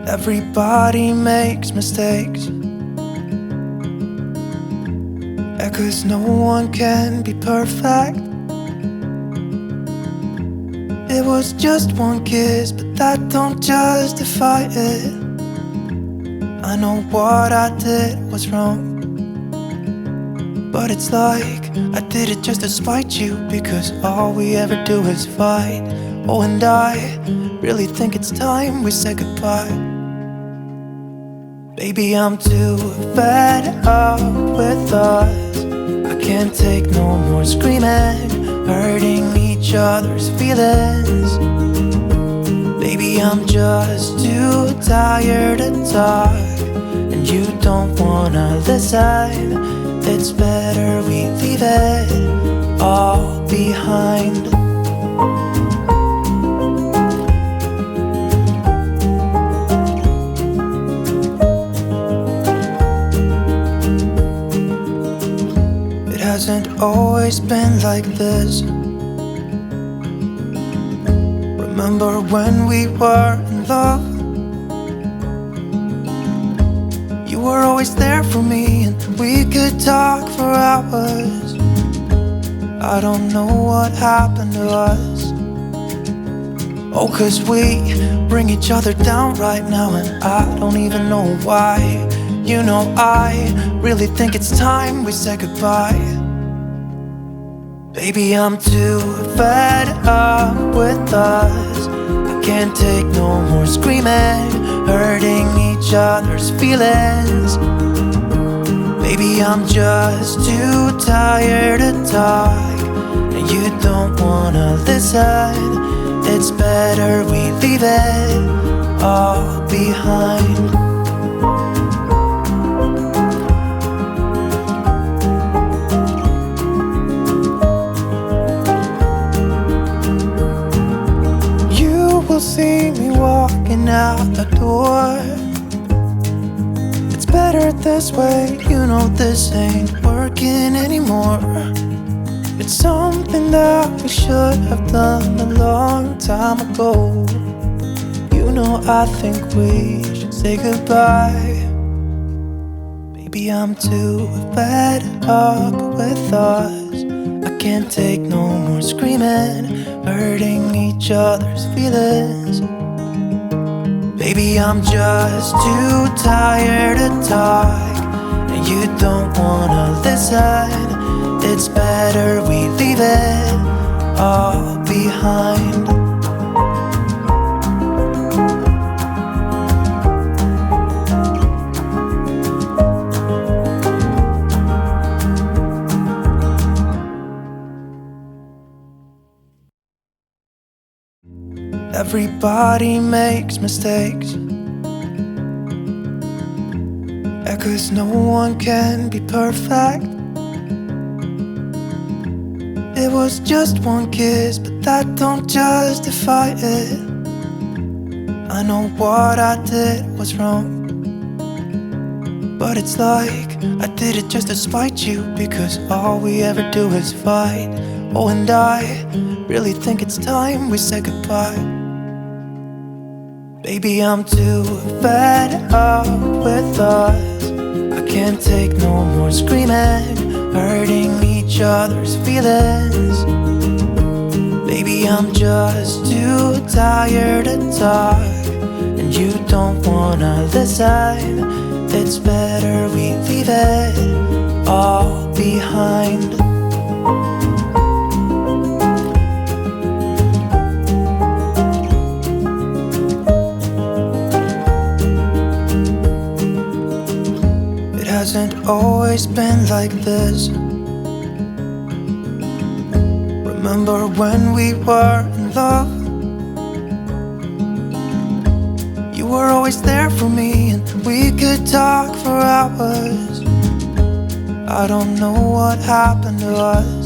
Everybody makes mistakes, 'cause no one can be perfect. It was just one kiss, but that don't justify it. I know what I did was wrong, but it's like I did it just to spite you, because all we ever do is fight. Oh, and I really think it's time we say goodbye. Baby, I'm too fed up with us. I can't take no more screaming, hurting each other's feelings. Baby, I'm just too tired to talk, and you don't wanna listen. It's better we leave it all behind. It hasn't always been like this. Remember when we were in love? You were always there for me, and we could talk for hours. I don't know what happened to us. Oh, 'cause we bring each other down right now, and I don't even know why. You know, I really think it's time we say goodbye. Baby, I'm too fed up with us. I can't take no more screaming, hurting each other's feelings. Baby, I'm just too tired to talk, and you don't wanna listen. It's better we leave it all behind. See me walking out the door. It's better this way, you know this ain't working anymore. It's something that we should have done a long time ago. You know, I think we should say goodbye. Baby, I'm too fed up with us. I can't take no more screaming, hurting each other's feelings. Baby, I'm just too tired to talk, and you don't wanna listen. It's better we leave it all behind. Everybody makes mistakes, 'cause no one can be perfect. It was just one kiss, but that don't justify it. I know what I did was wrong, but it's like I did it just to spite you, because all we ever do is fight. Oh, and I really think it's time we say goodbye. Baby, I'm too fed up with us. I can't take no more screaming, hurting each other's feelings. Baby, I'm just too tired to talk, and you don't wanna listen. It's better we leave it all behind. Hasn't always been like this. Remember when we were in love? You were always there for me, and we could talk for hours. I don't know what happened to us.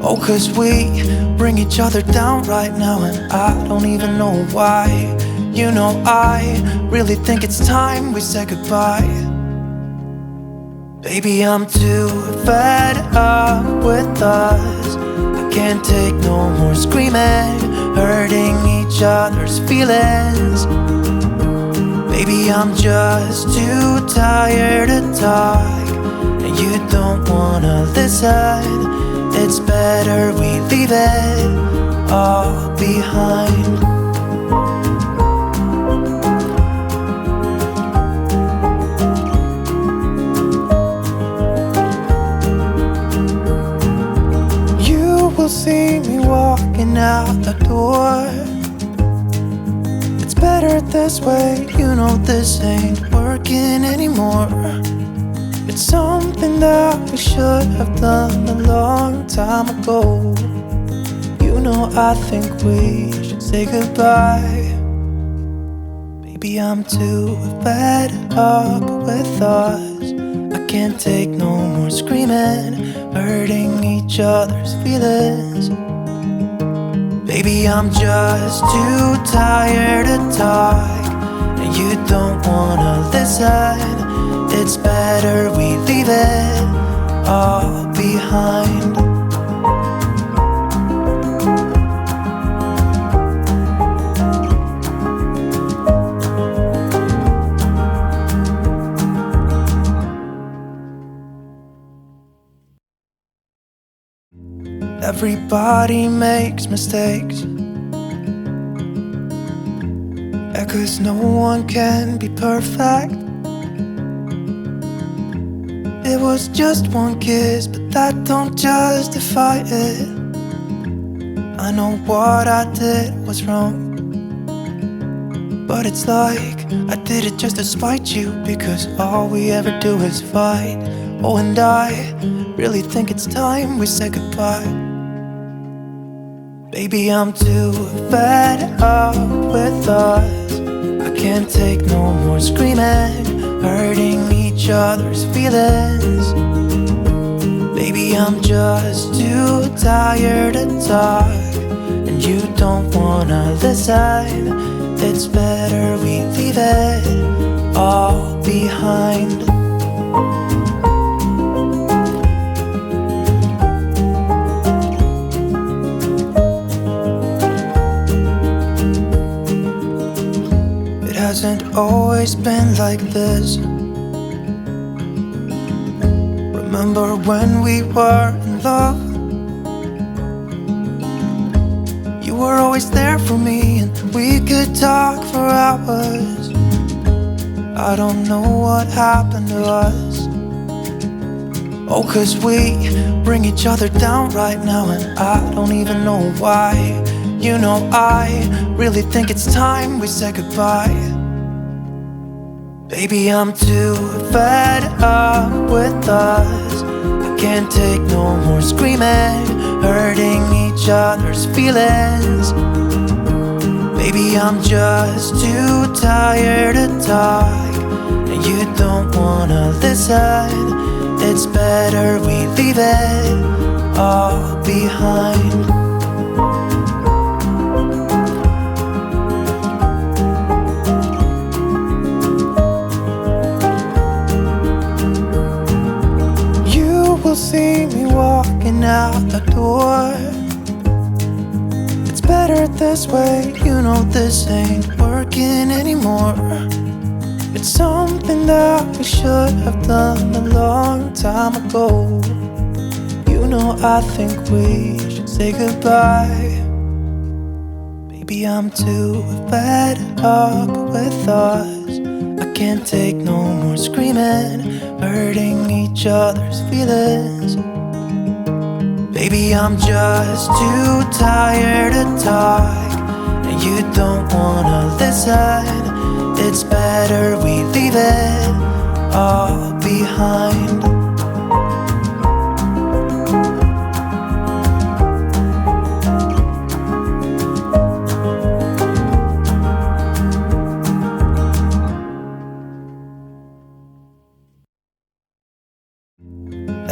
Oh, 'cause we bring each other down right now, and I don't even know why. You know, I really think it's time we say goodbye. Baby, I'm too fed up with us. I can't take no more screaming, hurting each other's feelings. Baby, I'm just too tired to talk, and you don't wanna listen. It's better we leave it all behind. You will see me walking out the door. It's better this way, you know this ain't working anymore. It's something that we should have done a long time ago. You know I think we should say goodbye. Baby, I'm too fed up with us. I can't take no more screaming, hurting each other's feelings. Baby, I'm just too tired to talk, and you don't wanna listen. It's better we leave it all behind. Everybody makes mistakes, yeah, 'cause no one can be perfect. It was just one kiss, but that don't justify it. I know what I did was wrong, but it's like I did it just to spite you, because all we ever do is fight. Oh, and I really think it's time we say goodbye. Baby, I'm too fed up with us. I can't take no more screaming, hurting each other's feelings. Baby, I'm just too tired to talk, and you don't wanna listen. It's better we leave it all behind. It hasn't always been like this. Remember when we were in love? You were always there for me, and we could talk for hours. I don't know what happened to us. Oh, 'cause we bring each other down right now, and I don't even know why. You know, I really think it's time we say goodbye. Baby, I'm too fed up with us. I can't take no more screaming, hurting each other's feelings. Baby, I'm just too tired to talk, and you don't wanna listen. It's better we leave it all behind. You'll see me walking out the door. It's better this way, you know this ain't working anymore. It's something that we should have done a long time ago. You know I think we should say goodbye. Baby, I'm too fed up with us. I can't take no more screaming, hurting each other's feelings. Baby, I'm just too tired to talk, and you don't wanna listen. It's better we leave it all behind.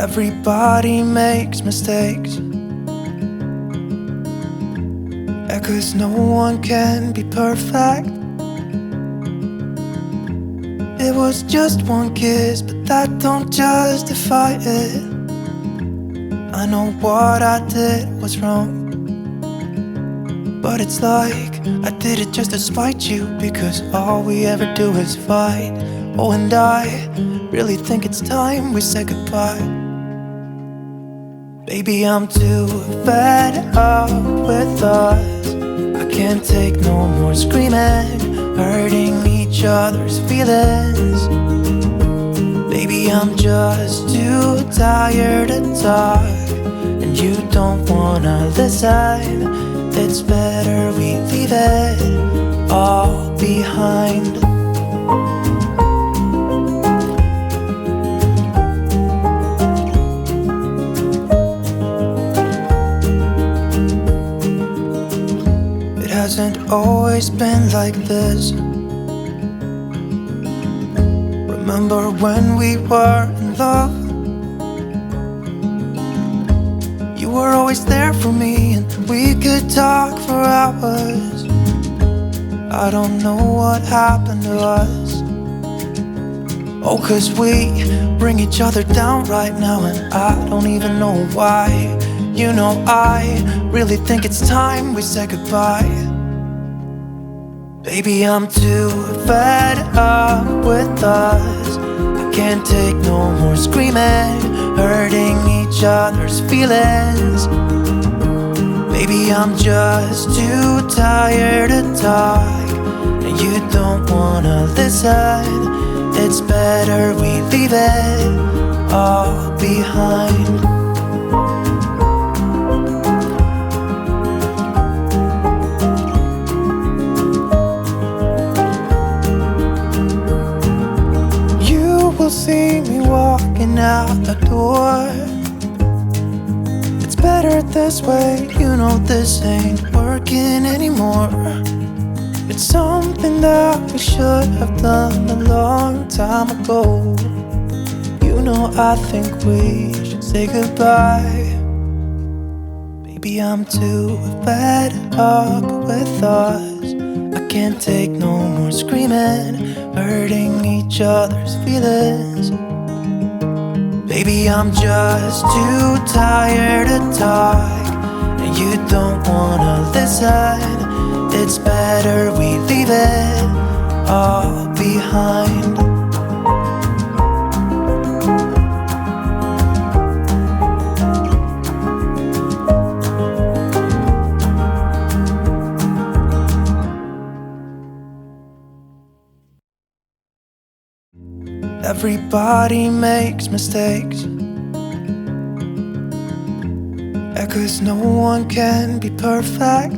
Everybody makes mistakes, yeah, 'cause no one can be perfect. It was just one kiss, but that don't justify it. I know what I did was wrong, but it's like I did it just to spite you, because all we ever do is fight. Oh, and I really think it's time we say goodbye. Baby, I'm too fed up with us. I can't take no more screaming, hurting each other's feelings. Baby, I'm just too tired to talk, and you don't wanna listen. It's better we leave it all behind. It hasn't always been like this. Remember when we were in love? You were always there for me, and we could talk for hours. I don't know what happened to us. Oh, 'cause we bring each other down right now, and I don't even know why. You know, I really think it's time we say goodbye. Baby, I'm too fed up with us. I can't take no more screaming, hurting each other's feelings. Baby, I'm just too tired to talk, and you don't wanna listen. It's better we leave it all behind. See me walking out the door. It's better this way, you know this ain't working anymore. It's something that we should have done a long time ago. You know, I think we should say goodbye. Baby, I'm too fed up with us. I can't take no more screaming, hurting each other's feelings. Baby, I'm just too tired to talk, and you don't wanna listen. It's better we leave it all behind. Everybody makes mistakes, yeah, 'cause no one can be perfect.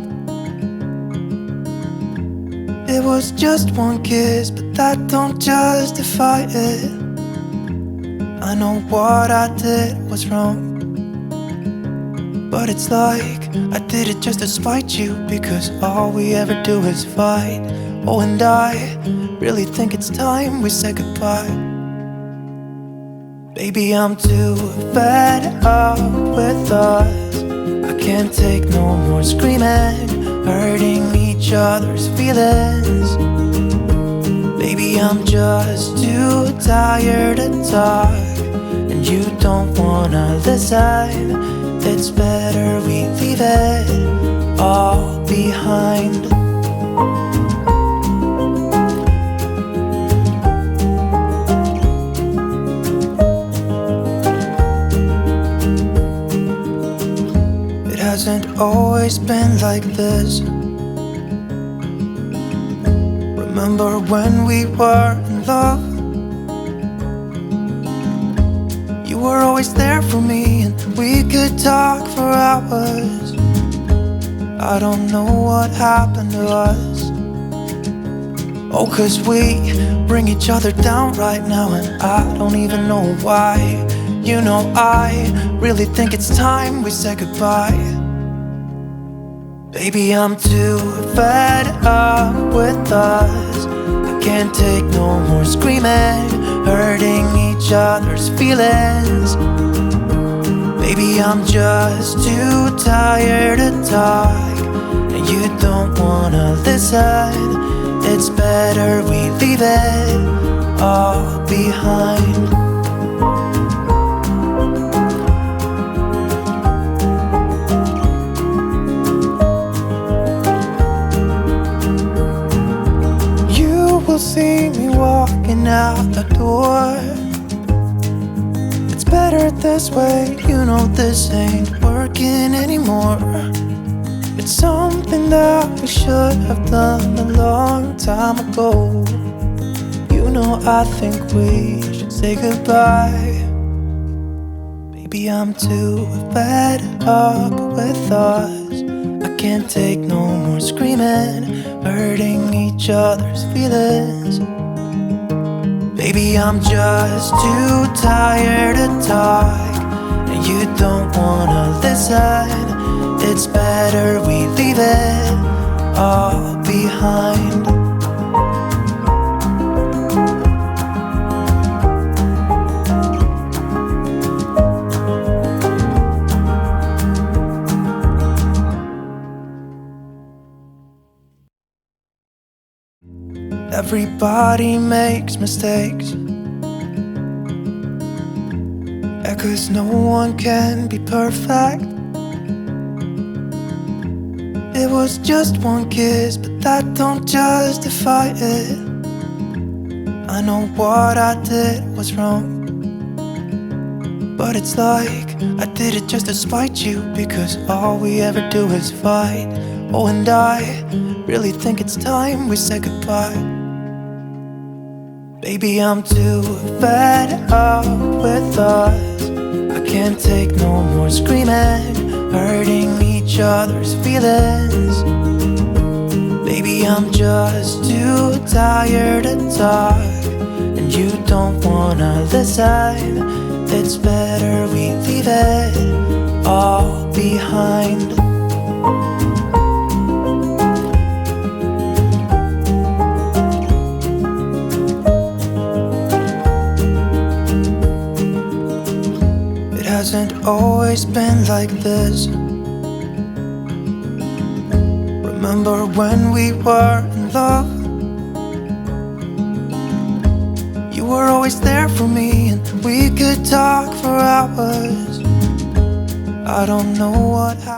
It was just one kiss, but that don't justify it. I know what I did was wrong, but it's like I did it just to spite you, because all we ever do is fight. Oh, and I really think it's time we say goodbye. Baby, I'm too fed up with us. I can't take no more screaming, hurting each other's feelings. Baby, I'm just too tired to talk, and you don't wanna listen. It's better we leave it all behind. Hasn't always been like this. Remember when we were in love? You were always there for me, and we could talk for hours. I don't know what happened to us. Oh, 'cause we bring each other down right now, and I don't even know why. You know, I really think it's time we say goodbye. Baby, I'm too fed up with us. I can't take no more screaming, hurting each other's feelings. Baby, I'm just too tired to talk, and you don't wanna listen. It's better we leave it all behind. you'll see me walking out the door. It's better this way, you know this ain't working anymore. It's something that we should have done a long time ago. You know I think we should say goodbye. Baby, I'm too fed up with us. I can't take no more screaming, hurting each other's feelings. Baby, I'm just too tired to talk, and you don't wanna listen. It's better we leave it all behind. Everybody makes mistakes, yeah, 'cause no one can be perfect. It was just one kiss, but that don't justify it. I know what I did was wrong, but it's like I did it just to spite you, because all we ever do is fight. Oh, and I really think it's time we say goodbye. Baby, I'm too fed up with us. I can't take no more screaming, hurting each other's feelings. Baby, I'm just too tired to talk, and you don't wanna listen. It's better we leave it all behind. Hasn't always been like this. Remember when we were in love? You were always there for me, and we could talk for hours. I don't know what happened.